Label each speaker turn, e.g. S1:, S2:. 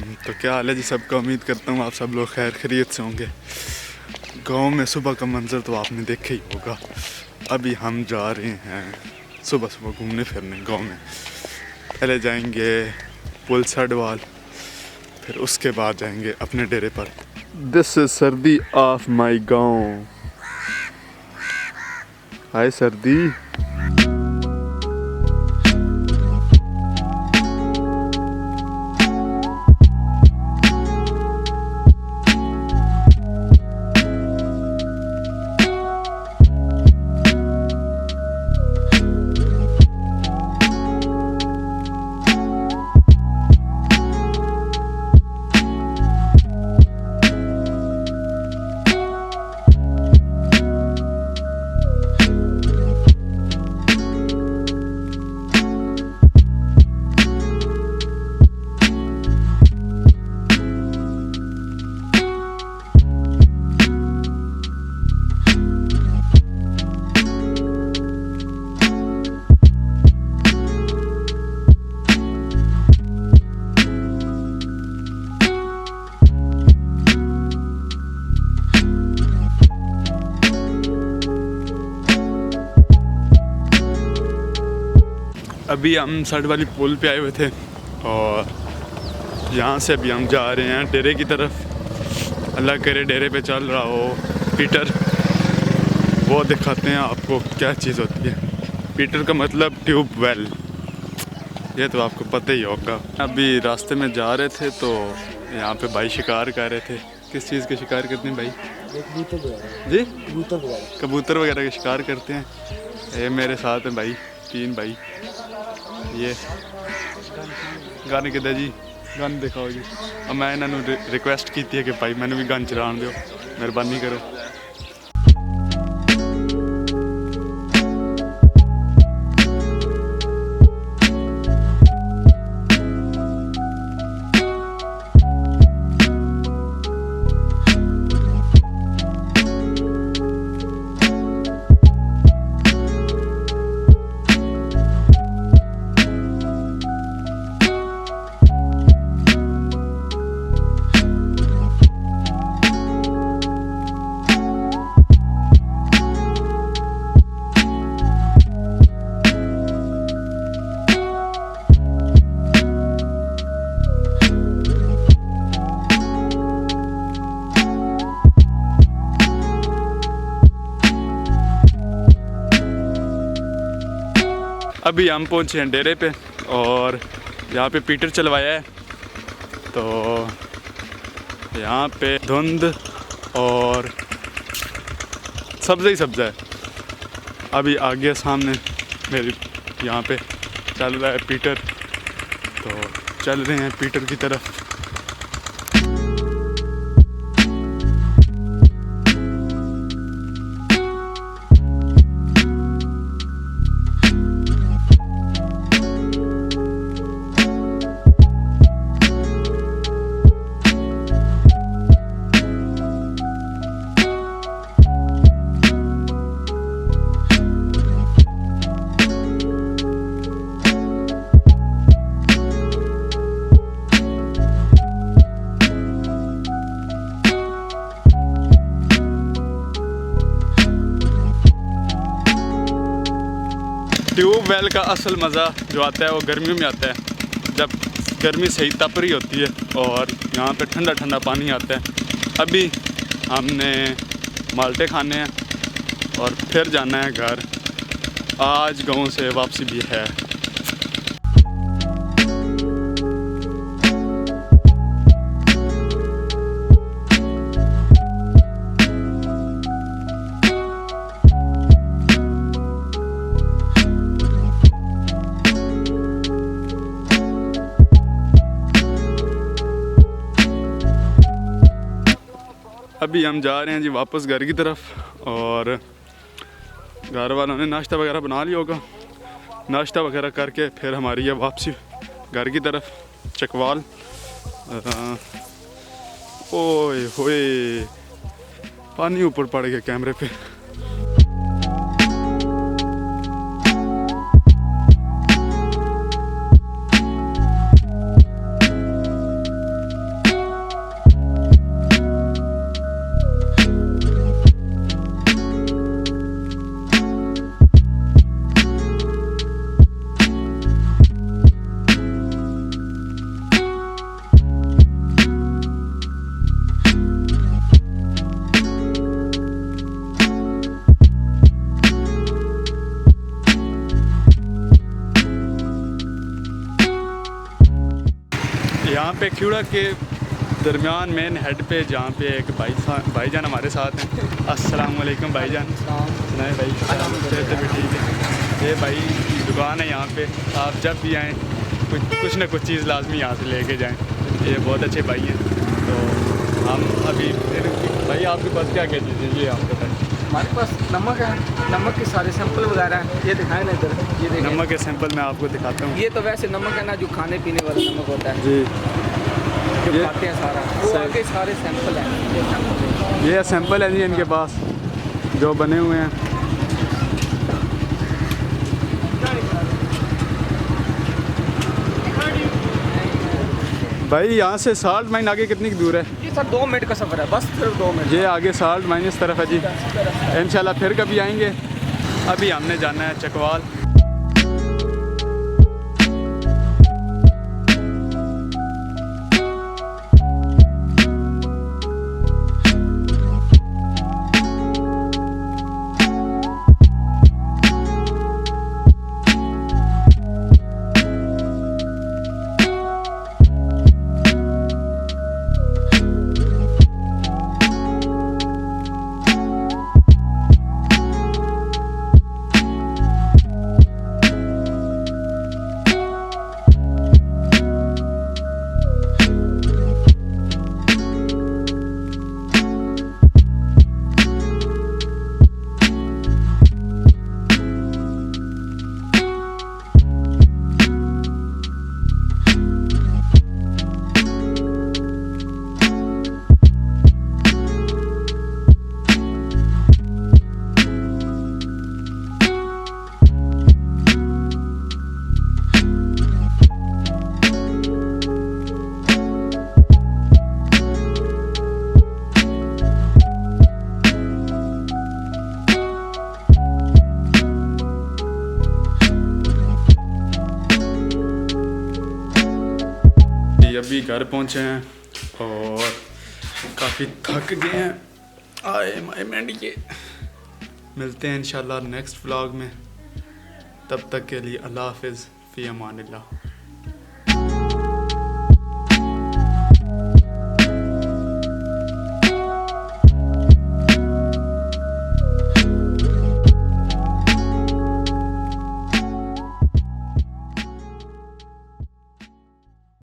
S1: तो क्या हाल है जी सबका। उम्मीद करता हूँ आप सब लोग खैर खैरियत से होंगे। गांव में सुबह का मंजर तो आपने देखा ही होगा। अभी हम जा रहे हैं सुबह सुबह घूमने फिरने गांव में। पहले जाएंगे पुल सडवाल, फिर उसके बाद जाएंगे अपने डेरे पर। दिस इज सर्दी ऑफ माई गांव। हाय सर्दी। अभी हम सड़ वाली पुल पे आए हुए थे और यहाँ से अभी हम जा रहे हैं डेरे की तरफ। अल्लाह करे डेरे पे चल रहा हो पीटर। वो दिखाते हैं आपको क्या चीज़ होती है। पीटर का मतलब ट्यूबवेल, ये तो आपको पता ही होगा। अभी रास्ते में जा रहे थे तो यहाँ पे भाई शिकार कर रहे थे। किस चीज़ के शिकार करते हैं भाई? जी कबूतर वगैरह के शिकार करते हैं। ये मेरे साथ है भाई, 3 भाई। ये गाने किधर जी गन दिखाओ जी। अब मैं इन्होंने रिक्वेस्ट की थी कि भाई मैंने भी गन चलाने दो, मेहरबानी करो। अभी हम पहुंचे हैं डेरे पे और यहाँ पे पीटर चलवाया है। तो यहाँ पे धुंध और सब्ज़ा ही सब्ज़ा है। अभी आगे सामने मेरी यहाँ पे चल रहा है पीटर, तो चल रहे हैं पीटर की तरफ। ट्यूबवेल का असल मज़ा जो आता है वो गर्मियों में आता है, जब गर्मी सही तप रही होती है और यहाँ पे ठंडा ठंडा पानी आता है। अभी हमने माल्टे खाने हैं और फिर जाना है घर। आज गांव से वापसी भी है। अभी हम जा रहे हैं जी वापस घर की तरफ और घर वालों ने नाश्ता वगैरह बना लिया होगा। नाश्ता वगैरह करके फिर हमारी ये वापसी घर की तरफ चकवाल। ओए होए पानी ऊपर पड़ गया कैमरे पे। पे ख्यूड़ा के दरमियान मेन हेड पे जहाँ पे एक भाईजान हमारे साथ हैं। अस्सलाम वालेकुम भाईजान। नहीं भाई कहते भी ठीक है। ये भाई दुकान है यहाँ पे, आप जब भी आएँ कुछ ना कुछ चीज़ लाजमी यहाँ से लेके जाएँ। ये बहुत अच्छे भाई हैं। तो हम अभी भाई आपके पास क्या क्या चीज़ें ये आप बताएँ।
S2: हमारे पास नमक है, नमक के सारे सैंपल वगैरह हैं। ये दिखाएं ना इधर, ये देखिए
S1: नमक के सैंपल मैं आपको दिखाता हूँ।
S2: ये तो वैसे नमक है ना जो खाने पीने वाला नमक होता है
S1: जी,
S2: जो
S1: ये
S2: खाते हैं सारा, वो आगे सारे सैंपल हैं।
S1: ये सैंपल है जी इनके पास जो बने हुए हैं। भाई यहाँ से साल्ट माइन आगे कितनी दूर है?
S2: ये सर 2 मिनट का सफ़र है, बस सिर्फ 2 मिनट।
S1: ये आगे साल्ट माइन इस तरफ है जी। इंशाल्लाह फिर कभी आएंगे। अभी हमने जाना है चकवाल। अभी घर पहुंचे हैं और काफ़ी थक गए हैं। आए माय मेंढिए। मिलते हैं इंशाल्लाह नेक्स्ट व्लॉग में। तब तक के लिए अल्लाह हाफिज़, फ़ी अमानिल्लाह।